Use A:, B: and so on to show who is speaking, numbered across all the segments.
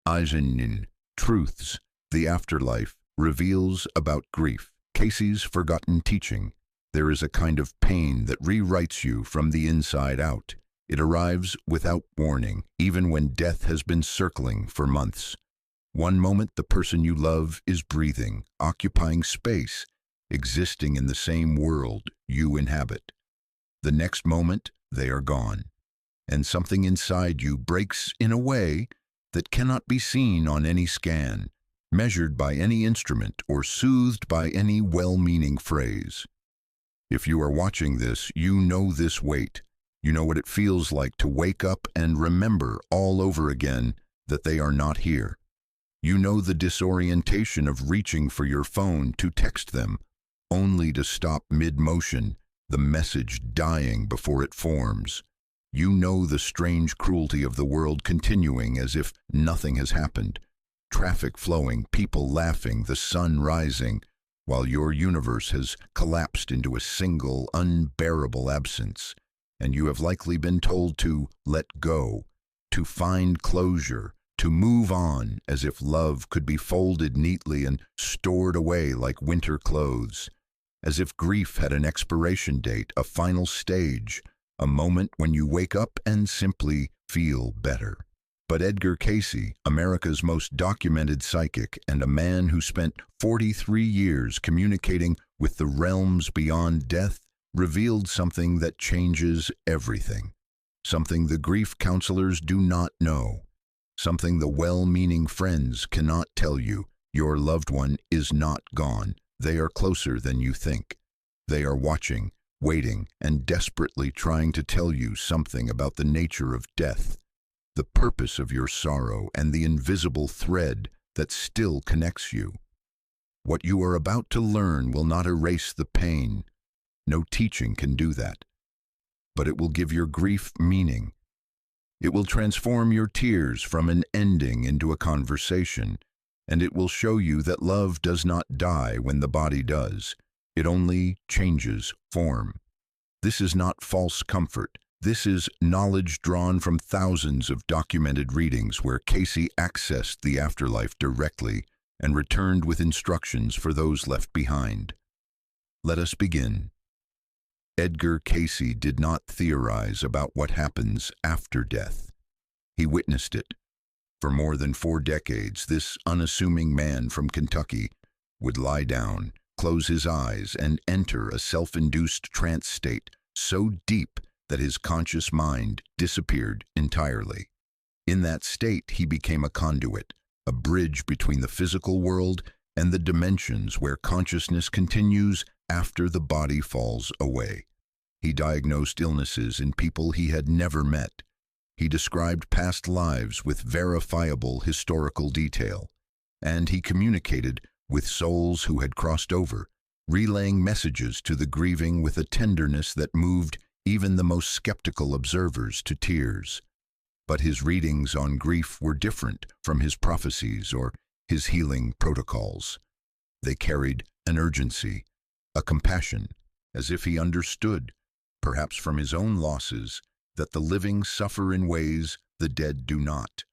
A: Eisenin, Truths, the Afterlife, reveals about grief. Cayce's forgotten teaching. There is a kind of pain that rewrites you from the inside out. It arrives without warning, even when death has been circling for months. One moment the person you love is breathing, occupying space, existing in the same world you inhabit. The next moment, they are gone, and something inside you breaks in a way that cannot be seen on any scan, measured by any instrument, or soothed by any well-meaning phrase. If you are watching this, you know this weight. You know what it feels like to wake up and remember all over again that they are not here. You know the disorientation of reaching for your phone to text them, only to stop mid-motion, the message dying before it forms. You know the strange cruelty of the world continuing as if nothing has happened. Traffic flowing, people laughing, the sun rising, while your universe has collapsed into a single, unbearable absence. And you have likely been told to let go, to find closure, to move on, as if love could be folded neatly and stored away like winter clothes, as if grief had an expiration date, a final stage, a moment when you wake up and simply feel better. But Edgar Cayce, America's most documented psychic and a man who spent 43 years communicating with the realms beyond death, revealed something that changes everything. Something the grief counselors do not know. Something the well-meaning friends cannot tell you. Your loved one is not gone. They are closer than you think. They are watching, waiting, and desperately trying to tell you something about the nature of death, the purpose of your sorrow, and the invisible thread that still connects you. What you are about to learn will not erase the pain. No teaching can do that. But it will give your grief meaning. It will transform your tears from an ending into a conversation, and it will show you that love does not die when the body does. It only changes form. This is not false comfort. This is knowledge drawn from thousands of documented readings where Cayce accessed the afterlife directly and returned with instructions for those left behind. Let us begin. Edgar Cayce did not theorize about what happens after death. He witnessed it. For more than 4 decades, this unassuming man from Kentucky would lie down, close his eyes, and enter a self-induced trance state so deep that his conscious mind disappeared entirely. In that state, he became a conduit, a bridge between the physical world and the dimensions where consciousness continues after the body falls away. He diagnosed illnesses in people he had never met. He described past lives with verifiable historical detail, and he communicated with souls who had crossed over, relaying messages to the grieving with a tenderness that moved even the most skeptical observers to tears. But his readings on grief were different from his prophecies or his healing protocols. They carried an urgency, a compassion, as if he understood, perhaps from his own losses, that the living suffer in ways the dead do not.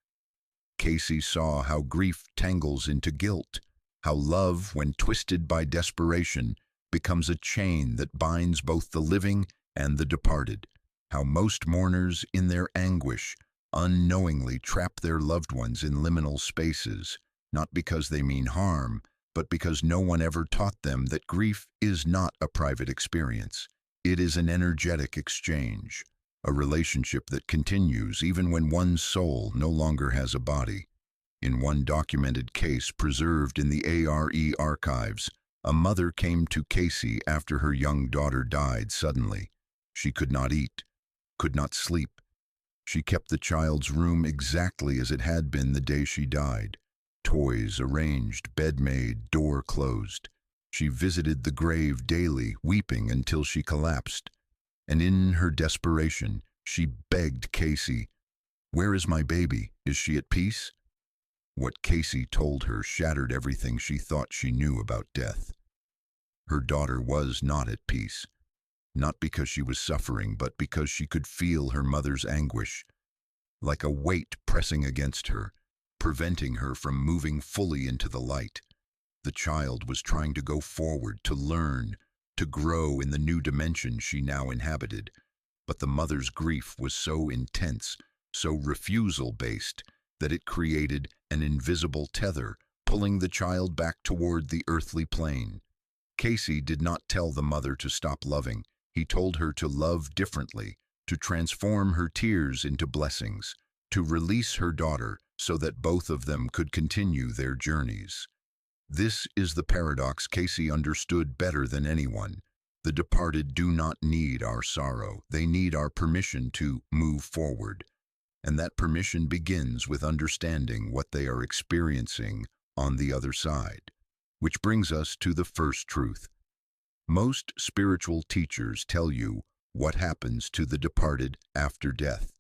A: Cayce saw how grief tangles into guilt, how love, when twisted by desperation, becomes a chain that binds both the living and the departed, how most mourners, in their anguish, unknowingly trap their loved ones in liminal spaces, not because they mean harm, but because no one ever taught them that grief is not a private experience. It is an energetic exchange, a relationship that continues even when one's soul no longer has a body. In one documented case preserved in the ARE archives, a mother came to Cayce after her young daughter died suddenly. She could not eat, could not sleep. She kept the child's room exactly as it had been the day she died. Toys arranged, bed made, door closed. She visited the grave daily, weeping until she collapsed. And in her desperation, she begged Cayce, "Where is my baby? Is she at peace?" What Cayce told her shattered everything she thought she knew about death. Her daughter was not at peace, not because she was suffering, but because she could feel her mother's anguish. Like a weight pressing against her, preventing her from moving fully into the light. The child was trying to go forward, to learn, to grow in the new dimension she now inhabited. But the mother's grief was so intense, so refusal-based, that it created an invisible tether, pulling the child back toward the earthly plane. Cayce did not tell the mother to stop loving. He told her to love differently, to transform her tears into blessings, to release her daughter so that both of them could continue their journeys. This is the paradox Cayce understood better than anyone. The departed do not need our sorrow. They need our permission to move forward. And that permission begins with understanding what they are experiencing on the other side. Which brings us to the first truth. Most spiritual teachers tell you what happens to the departed after death.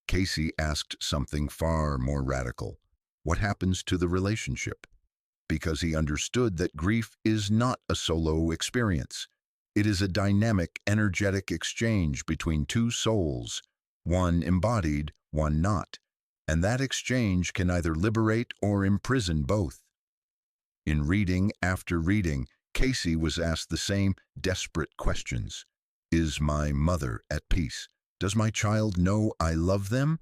A: Cayce asked something far more radical. What happens to the relationship? Because he understood that grief is not a solo experience. It is a dynamic, energetic exchange between two souls, one embodied, one not, and that exchange can either liberate or imprison both. In reading after reading, Cayce was asked the same desperate questions. Is my mother at peace? Does my child know I love them?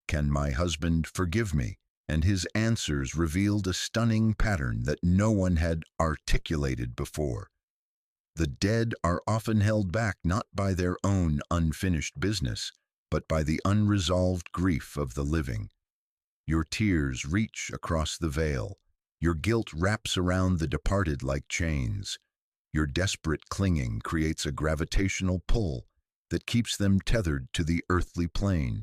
A: Can my husband forgive me? And his answers revealed a stunning pattern that no one had articulated before. The dead are often held back not by their own unfinished business, but by the unresolved grief of the living. Your tears reach across the veil. Your guilt wraps around the departed like chains. Your desperate clinging creates a gravitational pull that keeps them tethered to the earthly plane,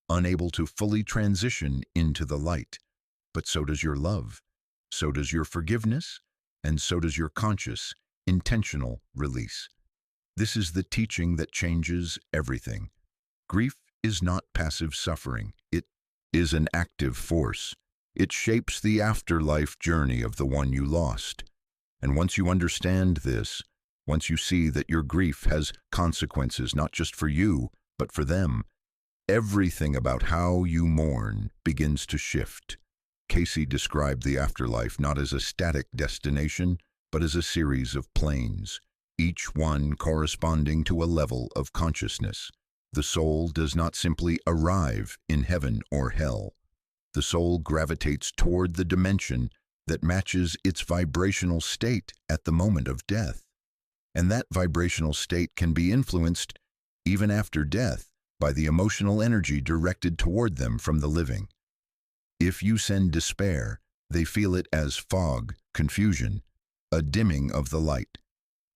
A: unable to fully transition into the light. But so does your love, so does your forgiveness, and so does your conscious, intentional release. This is the teaching that changes everything. Grief is not passive suffering. It is an active force. It shapes the afterlife journey of the one you lost. And once you understand this, once you see that your grief has consequences not just for you, but for them, everything about how you mourn begins to shift. Cayce described the afterlife not as a static destination, but as a series of planes, each one corresponding to a level of consciousness. The soul does not simply arrive in heaven or hell. The soul gravitates toward the dimension that matches its vibrational state at the moment of death. And that vibrational state can be influenced, even after death, by the emotional energy directed toward them from the living. If you send despair, they feel it as fog, confusion, a dimming of the light.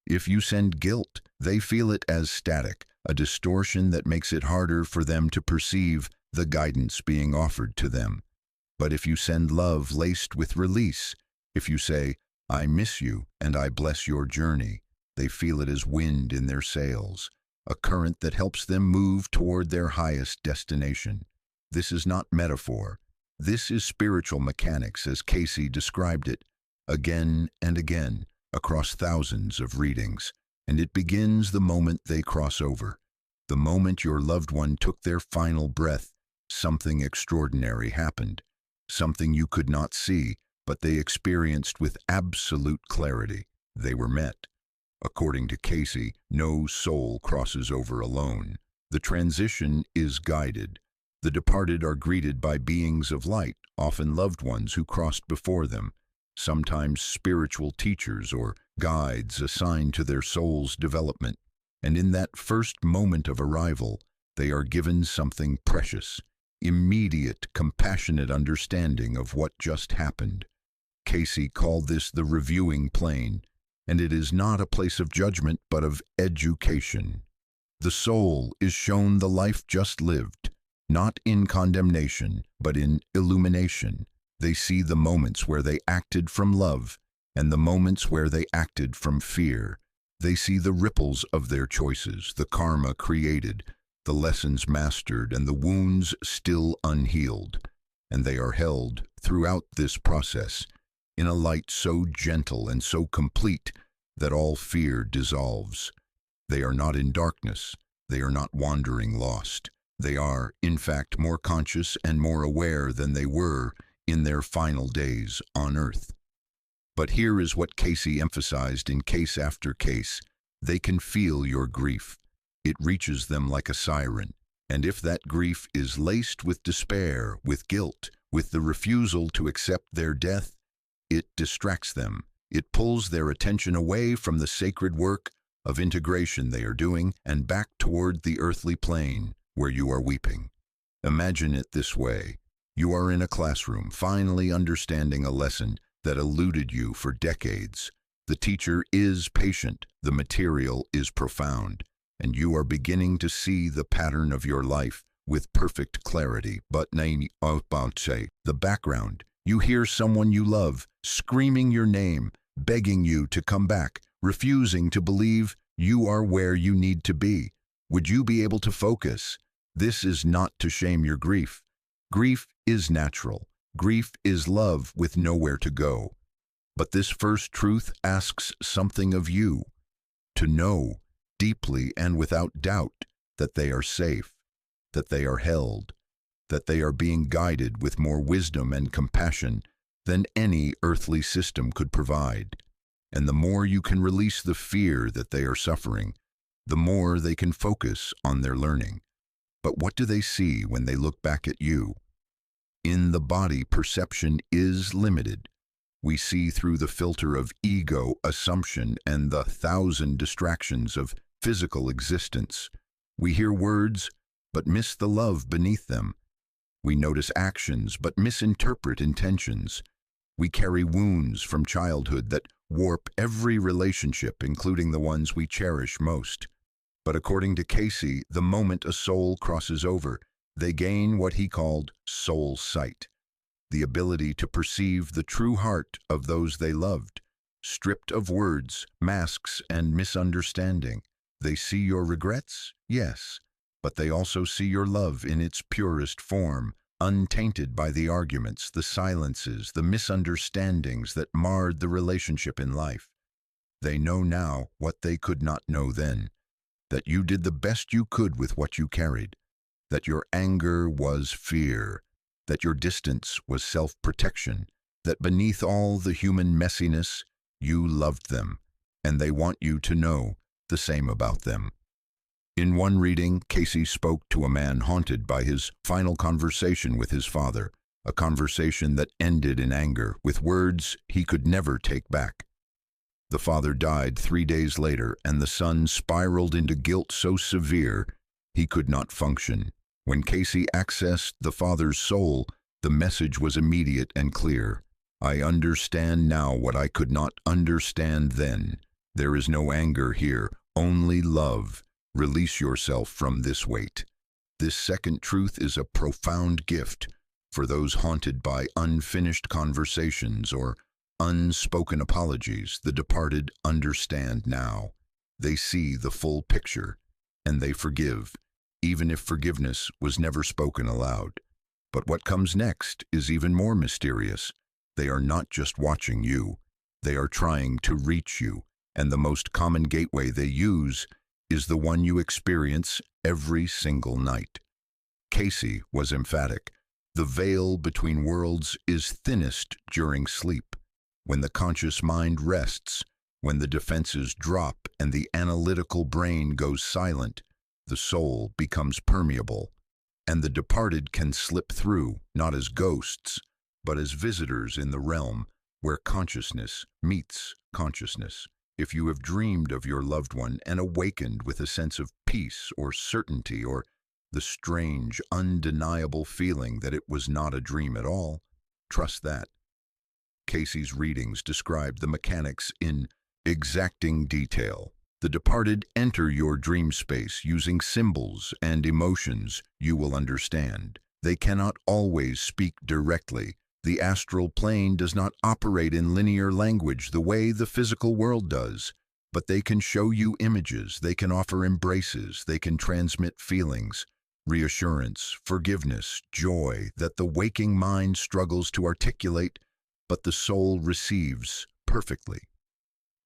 A: If you send guilt, they feel it as static, a distortion that makes it harder for them to perceive the guidance being offered to them. But if you send love laced with release, if you say, I miss you and I bless your journey, they feel it as wind in their sails, a current that helps them move toward their highest destination. This is not metaphor. This is spiritual mechanics as Cayce described it, again and again, across thousands of readings. And it begins the moment they cross over. The moment your loved one took their final breath, something extraordinary happened. Something you could not see, but they experienced with absolute clarity. They were met. According to Cayce, no soul crosses over alone. The transition is guided. The departed are greeted by beings of light, often loved ones who crossed before them, sometimes spiritual teachers or guides assigned to their soul's development. And in that first moment of arrival, they are given something precious, immediate, compassionate understanding of what just happened. Cayce called this the reviewing plane, and it is not a place of judgment but of education. The soul is shown the life just lived, not in condemnation, but in illumination. They see the moments where they acted from love and the moments where they acted from fear. They see the ripples of their choices, the karma created, the lessons mastered, and the wounds still unhealed. And they are held throughout this process in a light so gentle and so complete that all fear dissolves. They are not in darkness. They are not wandering lost. They are, in fact, more conscious and more aware than they were in their final days on earth. But here is what Cayce emphasized in Case After Case. They can feel your grief. It reaches them like a siren. And if that grief is laced with despair, with guilt, with the refusal to accept their death, it distracts them. It pulls their attention away from the sacred work of integration they are doing and back toward the earthly plane where you are weeping. Imagine it this way. You are in a classroom, finally understanding a lesson that eluded you for decades. The teacher is patient, the material is profound, and you are beginning to see the pattern of your life with perfect clarity. But the background, you hear someone you love screaming your name, begging you to come back, refusing to believe you are where you need to be. Would you be able to focus? This is not to shame your grief. Grief is natural. Grief is love with nowhere to go. But this first truth asks something of you: to know deeply and without doubt that they are safe, that they are held, that they are being guided with more wisdom and compassion than any earthly system could provide. And the more you can release the fear that they are suffering, the more they can focus on their learning. But what do they see when they look back at you? In the body, perception is limited. We see through the filter of ego, assumption, and the 1,000 distractions of physical existence. We hear words, but miss the love beneath them. We notice actions, but misinterpret intentions. We carry wounds from childhood that warp every relationship, including the ones we cherish most. But according to Cayce, the moment a soul crosses over, they gain what he called soul sight, the ability to perceive the true heart of those they loved, stripped of words, masks, and misunderstanding. They see your regrets, yes, but they also see your love in its purest form, untainted by the arguments, the silences, the misunderstandings that marred the relationship in life. They know now what they could not know then, that you did the best you could with what you carried, that your anger was fear, that your distance was self-protection, that beneath all the human messiness, you loved them, and they want you to know the same about them. In one reading, Cayce spoke to a man haunted by his final conversation with his father, a conversation that ended in anger, with words he could never take back. The father died 3 days later, and the son spiraled into guilt so severe he could not function. When Cayce accessed the father's soul, the message was immediate and clear. I understand now what I could not understand then. There is no anger here, only love. Release yourself from this weight. This second truth is a profound gift for those haunted by unfinished conversations or unspoken apologies. The departed understand now. They see the full picture, and they forgive, even if forgiveness was never spoken aloud. But what comes next is even more mysterious. They are not just watching you. They are trying to reach you, and the most common gateway they use is the one you experience every single night. Cayce was emphatic. The veil between worlds is thinnest during sleep, when the conscious mind rests, when the defenses drop and the analytical brain goes silent. The soul becomes permeable, and the departed can slip through, not as ghosts, but as visitors in the realm where consciousness meets consciousness. If you have dreamed of your loved one and awakened with a sense of peace or certainty or the strange, undeniable feeling that it was not a dream at all, trust that. Cayce's readings describe the mechanics in exacting detail. The departed enter your dream space using symbols and emotions you will understand. They cannot always speak directly. The astral plane does not operate in linear language the way the physical world does, but they can show you images, they can offer embraces, they can transmit feelings, reassurance, forgiveness, joy that the waking mind struggles to articulate, but the soul receives perfectly.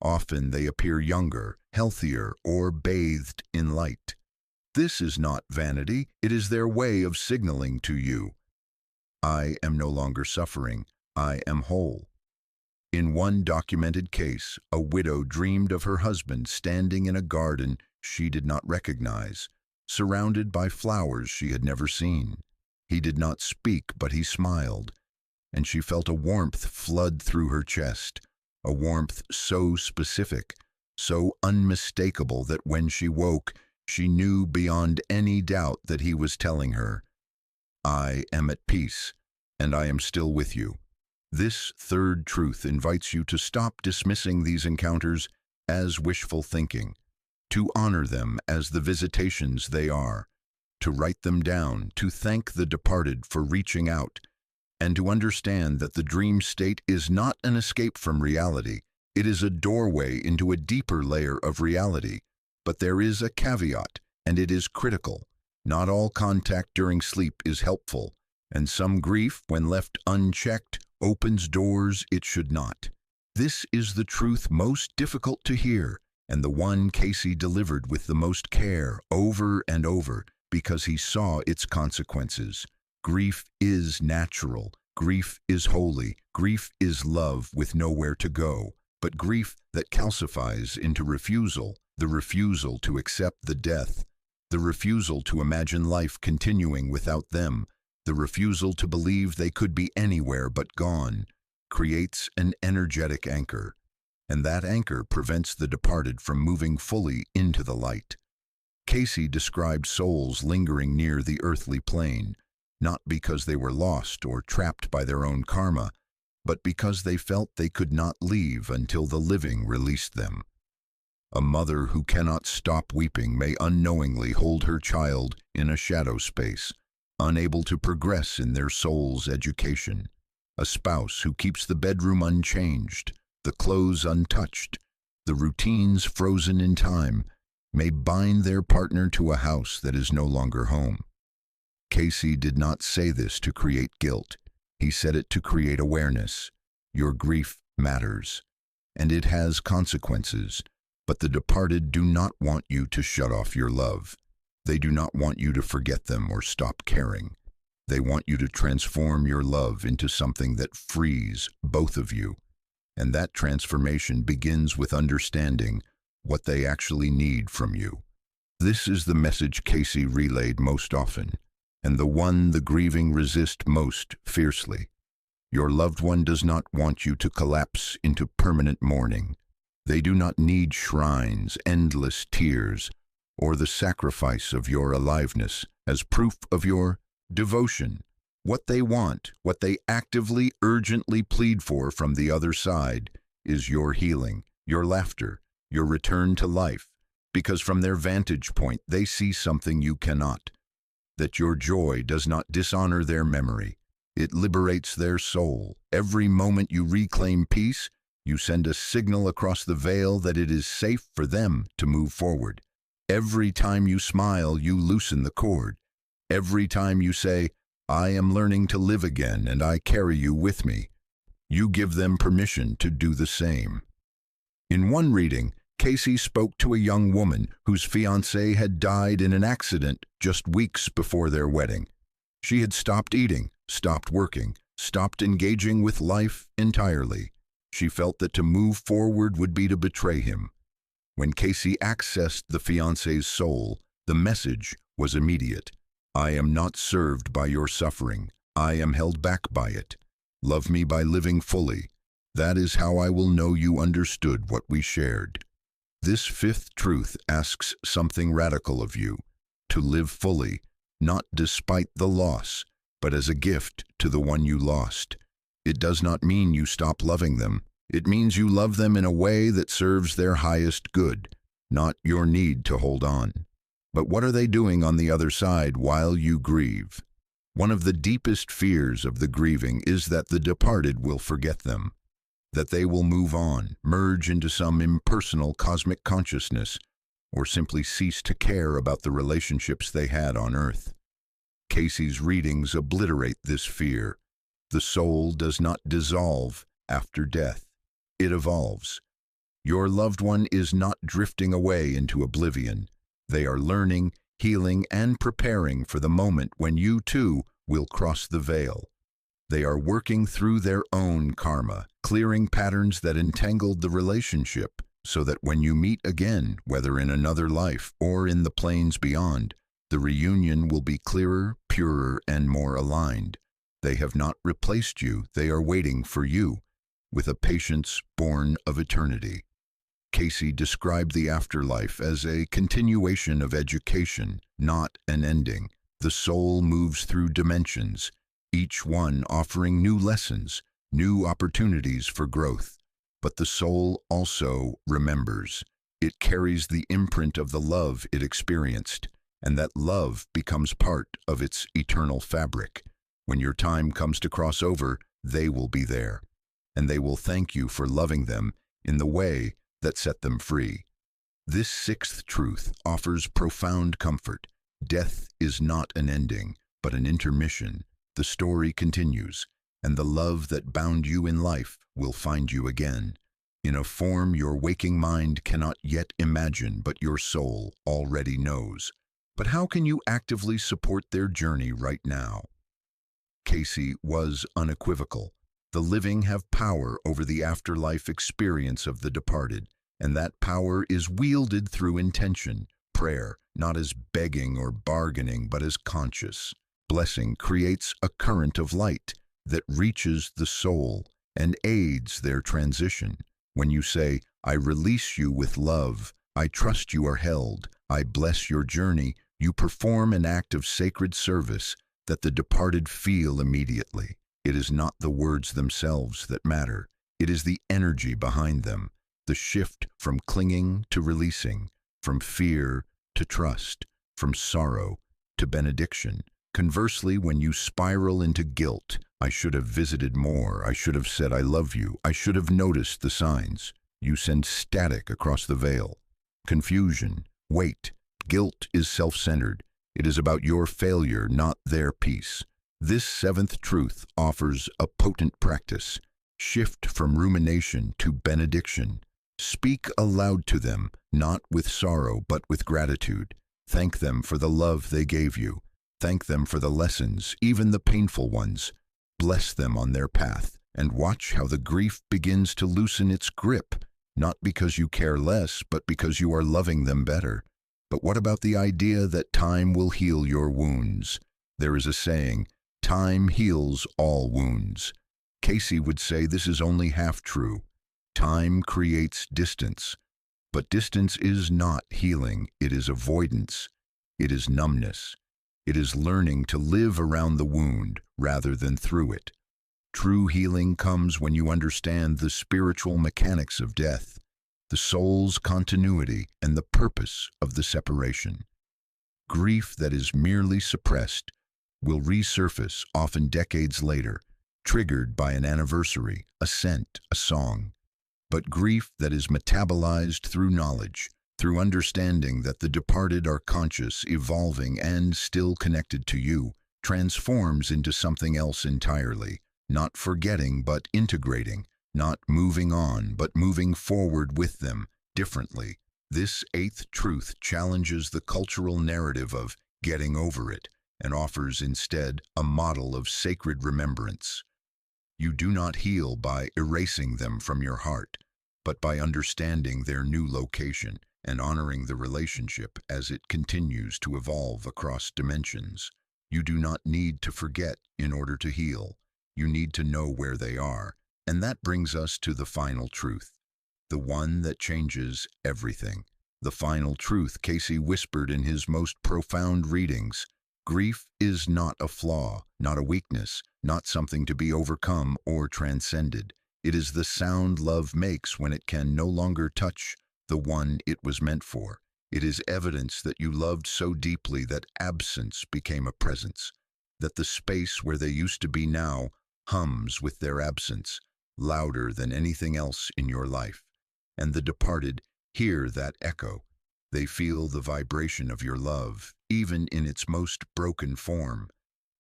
A: Often they appear younger, healthier, or bathed in light. This is not vanity, it is their way of signaling to you, I am no longer suffering. I am whole. In one documented case, a widow dreamed of her husband standing in a garden she did not recognize, surrounded by flowers she had never seen. He did not speak, but he smiled, and she felt a warmth flood through her chest, a warmth so specific, so unmistakable that when she woke, she knew beyond any doubt that he was telling her, I am at peace, and I am still with you. This third truth invites you to stop dismissing these encounters as wishful thinking, to honor them as the visitations they are, to write them down, to thank the departed for reaching out, and to understand that the dream state is not an escape from reality. It is a doorway into a deeper layer of reality. But there is a caveat, and it is critical. Not all contact during sleep is helpful, and some grief, when left unchecked, opens doors it should not. This is the truth most difficult to hear, and the one Cayce delivered with the most care over and over, because he saw its consequences. Grief is natural. Grief is holy. Grief is love with nowhere to go. But grief that calcifies into refusal, the refusal to accept the death, the refusal to imagine life continuing without them, the refusal to believe they could be anywhere but gone, creates an energetic anchor, and that anchor prevents the departed from moving fully into the light. Cayce described souls lingering near the earthly plane, not because they were lost or trapped by their own karma, but because they felt they could not leave until the living released them. A mother who cannot stop weeping may unknowingly hold her child in a shadow space, unable to progress in their soul's education. A spouse who keeps the bedroom unchanged, the clothes untouched, the routines frozen in time, may bind their partner to a house that is no longer home. Cayce did not say this to create guilt. He said it to create awareness. Your grief matters, and it has consequences, but the departed do not want you to shut off your love. They do not want you to forget them or stop caring. They want you to transform your love into something that frees both of you, and that transformation begins with understanding what they actually need from you. This is the message Cayce relayed most often, and the one the grieving resist most fiercely. Your loved one does not want you to collapse into permanent mourning. They do not need shrines, endless tears, or the sacrifice of your aliveness as proof of your devotion. What they want, what they actively, urgently plead for from the other side, is your healing, your laughter, your return to life, because from their vantage point they see something you cannot. That your joy does not dishonor their memory. It liberates their soul. Every moment you reclaim peace, you send a signal across the veil that it is safe for them to move forward. Every time you smile, you loosen the cord. Every time you say, I am learning to live again and I carry you with me, you give them permission to do the same. In one reading, Cayce spoke to a young woman whose fiancé had died in an accident just weeks before their wedding. She had stopped eating, stopped working, stopped engaging with life entirely. She felt that to move forward would be to betray him. When Cayce accessed the fiancé's soul, the message was immediate. I am not served by your suffering. I am held back by it. Love me by living fully. That is how I will know you understood what we shared. This fifth truth asks something radical of you, to live fully, not despite the loss, but as a gift to the one you lost. It does not mean you stop loving them. It means you love them in a way that serves their highest good, not your need to hold on. But what are they doing on the other side while you grieve? One of the deepest fears of the grieving is that the departed will forget them, that they will move on, merge into some impersonal cosmic consciousness, or simply cease to care about the relationships they had on earth. Cayce's readings obliterate this fear. The soul does not dissolve after death. It evolves. Your loved one is not drifting away into oblivion. They are learning, healing, and preparing for the moment when you too will cross the veil. They are working through their own karma, clearing patterns that entangled the relationship, so that when you meet again, whether in another life or in the planes beyond, the reunion will be clearer, purer, and more aligned. They have not replaced you, they are waiting for you, with a patience born of eternity. Cayce described the afterlife as a continuation of education, not an ending. The soul moves through dimensions, each one offering new lessons, new opportunities for growth. But the soul also remembers. It carries the imprint of the love it experienced, and that love becomes part of its eternal fabric. When your time comes to cross over, they will be there, and they will thank you for loving them in the way that set them free. This sixth truth offers profound comfort. Death is not an ending, but an intermission. The story continues, and the love that bound you in life will find you again, in a form your waking mind cannot yet imagine, but your soul already knows. But how can you actively support their journey right now? Cayce was unequivocal. The living have power over the afterlife experience of the departed, and that power is wielded through intention, prayer, not as begging or bargaining, but as conscious. Blessing creates a current of light that reaches the soul and aids their transition. When you say, "I release you with love, I trust you are held, I bless your journey," you perform an act of sacred service that the departed feel immediately. It is not the words themselves that matter. It is the energy behind them, the shift from clinging to releasing, from fear to trust, from sorrow to benediction. Conversely, when you spiral into guilt, "I should have visited more, I should have said I love you, I should have noticed the signs," you send static across the veil. Confusion, weight, guilt is self-centered. It is about your failure, not their peace. This seventh truth offers a potent practice. Shift from rumination to benediction. Speak aloud to them, not with sorrow, but with gratitude. Thank them for the love they gave you. Thank them for the lessons, even the painful ones. Bless them on their path, and watch how the grief begins to loosen its grip, not because you care less, but because you are loving them better. But what about the idea that time will heal your wounds? There is a saying, "Time heals all wounds." Cayce would say this is only half true. Time creates distance, but distance is not healing. It is avoidance. It is numbness. It is learning to live around the wound rather than through it. True healing comes when you understand the spiritual mechanics of death, the soul's continuity, and the purpose of the separation. Grief that is merely suppressed will resurface, often decades later, triggered by an anniversary, a scent, a song. But grief that is metabolized through knowledge, through understanding that the departed are conscious, evolving, and still connected to you, transforms into something else entirely, not forgetting but integrating, not moving on but moving forward with them, differently. This eighth truth challenges the cultural narrative of getting over it and offers instead a model of sacred remembrance. You do not heal by erasing them from your heart, but by understanding their new location and honoring the relationship as it continues to evolve across dimensions. You do not need to forget in order to heal. You need to know where they are. And that brings us to the final truth, the one that changes everything. The final truth Cayce whispered in his most profound readings. Grief is not a flaw, not a weakness, not something to be overcome or transcended. It is the sound love makes when it can no longer touch the one it was meant for. It is evidence that you loved so deeply that absence became a presence, that the space where they used to be now hums with their absence, louder than anything else in your life. And the departed hear that echo. They feel the vibration of your love, even in its most broken form.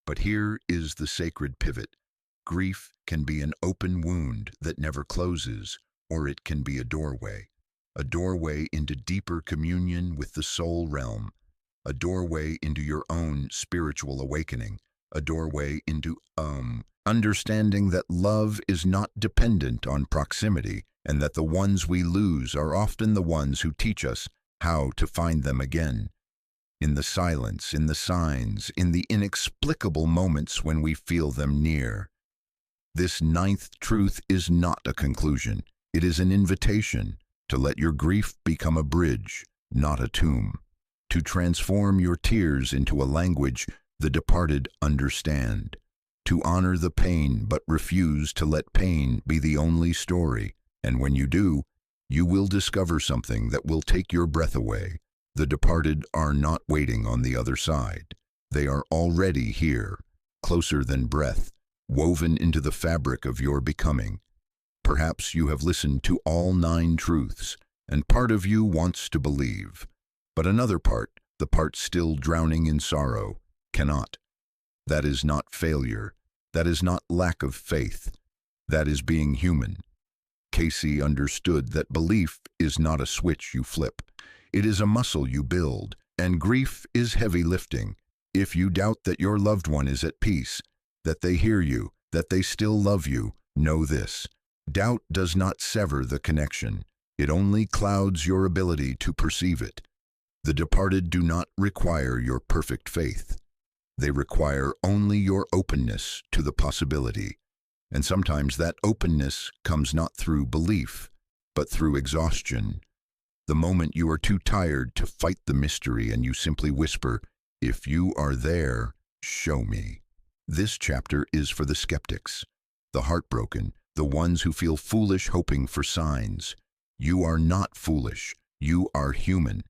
A: But here is the sacred pivot. Grief can be an open wound that never closes, or it can be a doorway into deeper communion with the soul realm, a doorway into your own spiritual awakening, a doorway into understanding that love is not dependent on proximity and that the ones we lose are often the ones who teach us how to find them again. In the silence, in the signs, in the inexplicable moments when we feel them near. This ninth truth is not a conclusion. It is an invitation to let your grief become a bridge, not a tomb. To transform your tears into a language the departed understand. To honor the pain but refuse to let pain be the only story. And when you do, you will discover something that will take your breath away. The departed are not waiting on the other side. They are already here, closer than breath, woven into the fabric of your becoming. Perhaps you have listened to all 9 truths, and part of you wants to believe. But another part, the part still drowning in sorrow, cannot. That is not failure. That is not lack of faith. That is being human. Cayce understood that belief is not a switch you flip. It is a muscle you build, and grief is heavy lifting. If you doubt that your loved one is at peace, that they hear you, that they still love you, know this. Doubt does not sever the connection. It only clouds your ability to perceive it. The departed do not require your perfect faith. They require only your openness to the possibility. And sometimes that openness comes not through belief, but through exhaustion. The moment you are too tired to fight the mystery and you simply whisper, "If you are there, show me." This chapter is for the skeptics, the heartbroken, the ones who feel foolish hoping for signs. You are not foolish. You are human.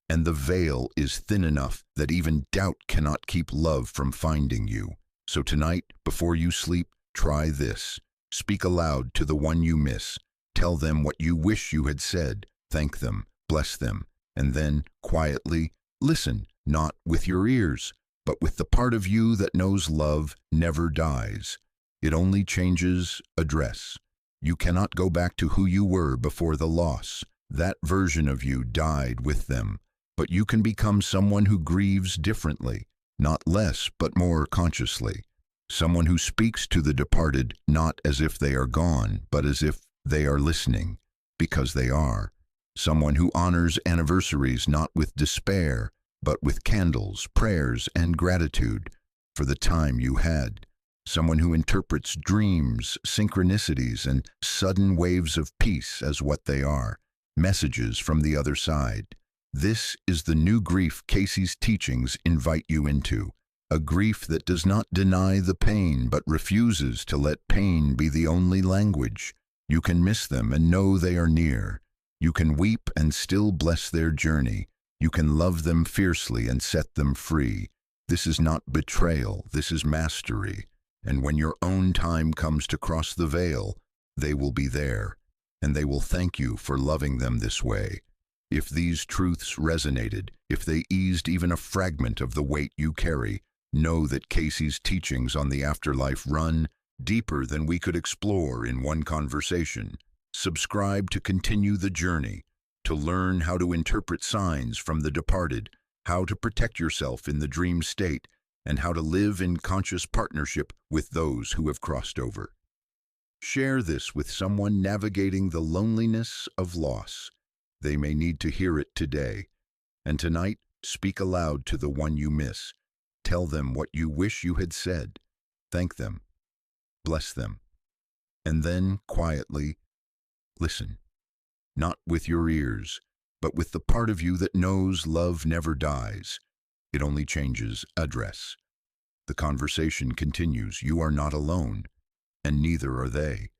A: And the veil is thin enough that even doubt cannot keep love from finding you. So tonight, before you sleep, try this. Speak aloud to the one you miss. Tell them what you wish you had said. Thank them, bless them, and then, quietly, listen, not with your ears, but with the part of you that knows love never dies. It only changes address. You cannot go back to who you were before the loss. That version of you died with them. But you can become someone who grieves differently, not less but more consciously. Someone who speaks to the departed not as if they are gone, but as if they are listening, because they are. Someone who honors anniversaries not with despair, but with candles, prayers, and gratitude for the time you had. Someone who interprets dreams, synchronicities, and sudden waves of peace as what they are, messages from the other side. This is the new grief Cayce's teachings invite you into, a grief that does not deny the pain but refuses to let pain be the only language. You can miss them and know they are near. You can weep and still bless their journey. You can love them fiercely and set them free. This is not betrayal, this is mastery. And when your own time comes to cross the veil, they will be there, and they will thank you for loving them this way. If these truths resonated, if they eased even a fragment of the weight you carry, know that Cayce's teachings on the afterlife run deeper than we could explore in one conversation. Subscribe to continue the journey, to learn how to interpret signs from the departed, how to protect yourself in the dream state, and how to live in conscious partnership with those who have crossed over. Share this with someone navigating the loneliness of loss. They may need to hear it today. And tonight, speak aloud to the one you miss. Tell them what you wish you had said. Thank them. Bless them. And then, quietly, listen. Not with your ears, but with the part of you that knows love never dies. It only changes address. The conversation continues. You are not alone, and neither are they.